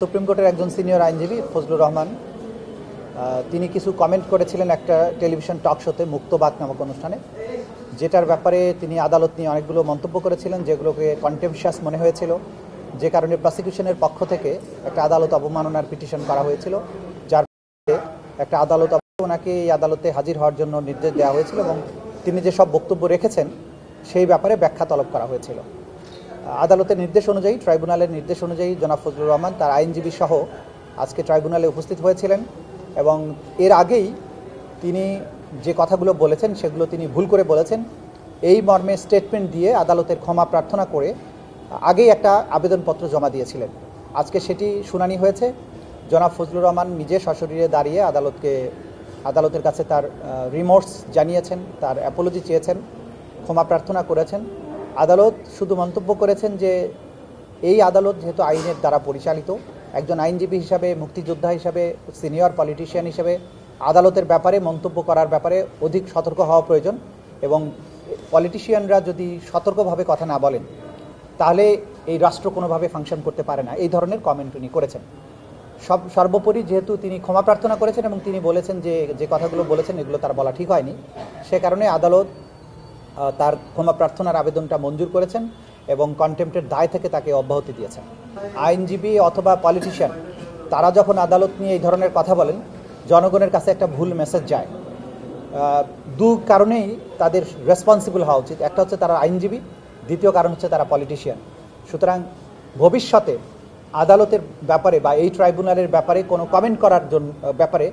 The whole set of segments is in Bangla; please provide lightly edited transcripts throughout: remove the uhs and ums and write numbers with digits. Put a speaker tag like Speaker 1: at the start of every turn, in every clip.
Speaker 1: সুপ্রিম কোর্টের একজন সিনিয়র আইনজীবী ফজলুর রহমান তিনি কিছু কমেন্ট করেছিলেন একটা টেলিভিশন টক শোতে মুক্তবাক নামক অনুষ্ঠানে, যেটার ব্যাপারে তিনি আদালত নিয়ে অনেকগুলো মন্তব্য করেছিলেন যেগুলোকে কন্টেম্পশাস মনে হয়েছিল, যে কারণে প্রসিকিউশনের পক্ষ থেকে একটা আদালত অবমাননার পিটিশন করা হয়েছিল, যার একটা আদালত ওনাকে এই আদালতে হাজির হওয়ার জন্য নির্দেশ দেওয়া হয়েছিল এবং তিনি যে সব বক্তব্য রেখেছেন সেই ব্যাপারে ব্যাখ্যা তলব করা হয়েছিল। আদালতের নির্দেশ অনুযায়ী, ট্রাইব্যুনালের নির্দেশ অনুযায়ী জনাব ফজলুর রহমান তার আইনজীবী সহ আজকে ট্রাইব্যুনালে উপস্থিত হয়েছিলেন এবং এর আগেই তিনি যে কথাগুলো বলেছেন সেগুলো তিনি ভুল করে বলেছেন এই মর্মে স্টেটমেন্ট দিয়ে আদালতের ক্ষমা প্রার্থনা করে আগেই একটা আবেদনপত্র জমা দিয়েছিলেন। আজকে সেটি শুনানি হয়েছে। জনাব ফজলুর রহমান নিজে সশরীরে দাঁড়িয়ে আদালতের কাছে তার রিমোর্স জানিয়েছেন, তার অ্যাপোলজি চেয়েছেন, ক্ষমা প্রার্থনা করেছেন। আদালত শুধু মন্তব্য করেছেন যে এই আদালত যেহেতু আইনের দ্বারা পরিচালিত, একজন আইনজীবী হিসাবে, মুক্তিযোদ্ধা হিসাবে, সিনিয়র পলিটিশিয়ান হিসাবে আদালতের ব্যাপারে মন্তব্য করার ব্যাপারে অধিক সতর্ক হওয়া প্রয়োজন এবং পলিটিশিয়ানরা যদি সতর্কভাবে কথা না বলেন তাহলে এই রাষ্ট্র কোনোভাবে ফাংশন করতে পারে না। এই ধরনের কমেন্ট উনি করেছেন। সর্বোপরি যেহেতু তিনি ক্ষমা প্রার্থনা করেছেন এবং তিনি বলেছেন যে কথাগুলো বলেছেন এগুলো তার বলা ঠিক হয়নি, সে কারণে আদালত তার ক্ষমা প্রার্থনার আবেদনটা মঞ্জুর করেছেন এবং কন্টেম্পটের দায় থেকে তাকে অব্যাহতি দিয়েছেন। আইনজীবী অথবা পলিটিশিয়ান তারা যখন আদালত নিয়ে এই ধরনের কথা বলেন, জনগণের কাছে একটা ভুল মেসেজ যায়। দু কারণেই তাদের রেসপন্সিবল হওয়া উচিত। একটা হচ্ছে তারা আইনজীবী, দ্বিতীয় কারণ হচ্ছে তারা পলিটিশিয়ান। সুতরাং ভবিষ্যতে আদালতের ব্যাপারে বা এই ট্রাইব্যুনালের ব্যাপারে কোনো কমেন্ট করার জন্য ব্যাপারে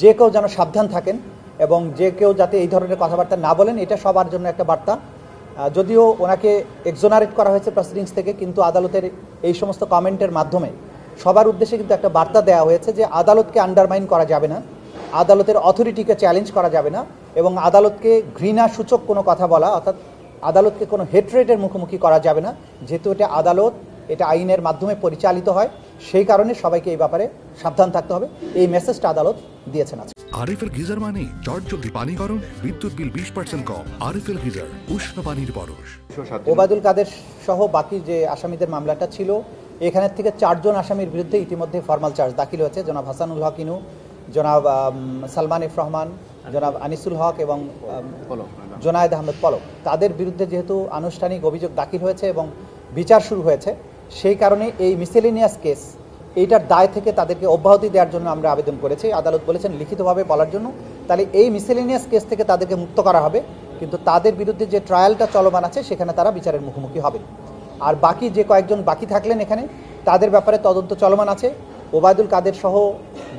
Speaker 1: যে কেউ যেন সাবধান থাকেন এবং যে কেউ যাতে এই ধরনের কথাবার্তা না বলেন, এটা সবার জন্য একটা বার্তা। যদিও ওনাকে এক্সোনারেট করা হয়েছে প্রসিডিংস থেকে, কিন্তু আদালতের এই সমস্ত কমেন্টের মাধ্যমে সবার উদ্দেশ্যে কিন্তু একটা বার্তা দেওয়া হয়েছে যে আদালতকে আন্ডারমাইন করা যাবে না, আদালতের অথরিটিকে চ্যালেঞ্জ করা যাবে না এবং আদালতকে ঘৃণা সূচক কোনো কথা বলা, অর্থাৎ আদালতকে কোনো হেট্রেটের মুখোমুখি করা যাবে না। যেহেতু এটা আদালত, এটা আইনের মাধ্যমে পরিচালিত হয়, সেই কারণে সবাইকে এই ব্যাপারে সাবধান থাকতে হবে। এই মেসেজটা আদালত দিয়েছেন আজকে।
Speaker 2: আরএফএল গিজার মানে চটজলদি পানি গরম, বিদ্যুৎ বিল 20% কম। আরএফএল গিজার, উষ্ণ পানির পরশ।
Speaker 1: ওবায়দুল কাদের সহ বাকি যে আসামিদের মামলাটা ছিল, এখানের থেকে 4 জন আসামির বিরুদ্ধে ইতিমধ্যে ফর্মাল চার্জ দাখিল হয়েছে। জনাব হাসানুল হক ইনু, জনাব সালমান এফ রহমান, জনাব আনিসুল হক এবং জোনায়েদ আহমেদ পলক, তাদের বিরুদ্ধে যেহেতু আনুষ্ঠানিক অভিযোগ দাখিল হয়েছে এবং বিচার শুরু হয়েছে, সেই কারণে এই মিসেলেনিয়াস কেস, এইটার দায় থেকে তাদেরকে অব্যাহতি দেওয়ার জন্য আমরা আবেদন করেছি। আদালত বলেছেন লিখিতভাবে বলার জন্য, তাহলে এই মিসেলেনিয়াস কেস থেকে তাদেরকে মুক্ত করা হবে, কিন্তু তাদের বিরুদ্ধে যে ট্রায়ালটা চলমান আছে সেখানে তারা বিচারের মুখোমুখি হবে। আর বাকি যে কয়েকজন বাকি থাকলেন এখানে, তাদের ব্যাপারে তদন্ত চলমান আছে। ওবায়দুল কাদের সহ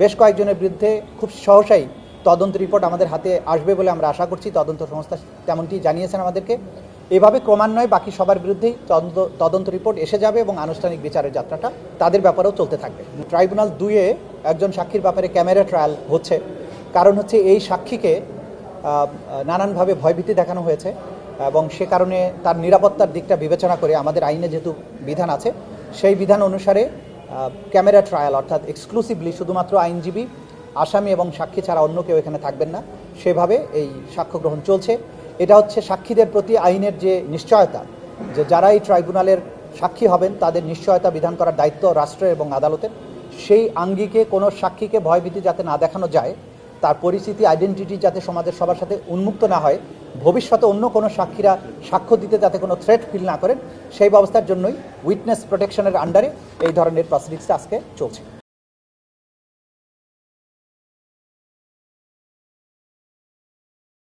Speaker 1: বেশ কয়েকজনের বিরুদ্ধে খুব সহসাই তদন্ত রিপোর্ট আমাদের হাতে আসবে বলে আমরা আশা করছি। তদন্ত সংস্থা তেমনটি জানিয়েছেন আমাদেরকে। এভাবে ক্রমান্বয়ে বাকি সবার বিরুদ্ধেই তদন্ত রিপোর্ট এসে যাবে এবং আনুষ্ঠানিক বিচারের যাত্রাটা তাদের ব্যাপারেও চলতে থাকবে। ট্রাইব্যুনাল 2-এ একজন সাক্ষীর ব্যাপারে ক্যামেরা ট্রায়াল হচ্ছে। কারণ হচ্ছে এই সাক্ষীকে নানানভাবে ভয়ভীতি দেখানো হয়েছে এবং সে কারণে তার নিরাপত্তার দিকটা বিবেচনা করে আমাদের আইনে যেহেতু বিধান আছে, সেই বিধান অনুসারে ক্যামেরা ট্রায়াল, অর্থাৎ এক্সক্লুসিভলি শুধুমাত্র আইনজীবী, আসামি এবং সাক্ষী ছাড়া অন্য কেউ এখানে থাকবেন না, সেভাবে এই সাক্ষ্য গ্রহণ চলছে। এটা হচ্ছে সাক্ষীদের প্রতি আইনের যে নিশ্চয়তা, যে যারা এই ট্রাইব্যুনালের সাক্ষী হবেন তাদের নিশ্চয়তা বিধান করার দায়িত্ব রাষ্ট্রের এবং আদালতের। সেই আঙ্গিকে কোনো সাক্ষীকে ভয়ভীতি যাতে না দেখানো যায়, তার পরিচিতি, আইডেন্টিটি যাতে সমাজের সবার সাথে উন্মুক্ত না হয়, ভবিষ্যতে অন্য কোনো সাক্ষীরা সাক্ষ্য দিতে যাতে কোনো থ্রেট ফিল না করেন, সেই ব্যবস্থার জন্যই উইটনেস প্রোটেকশনের আন্ডারে এই ধরনের প্রসিডিংসটা আজকে চলছে।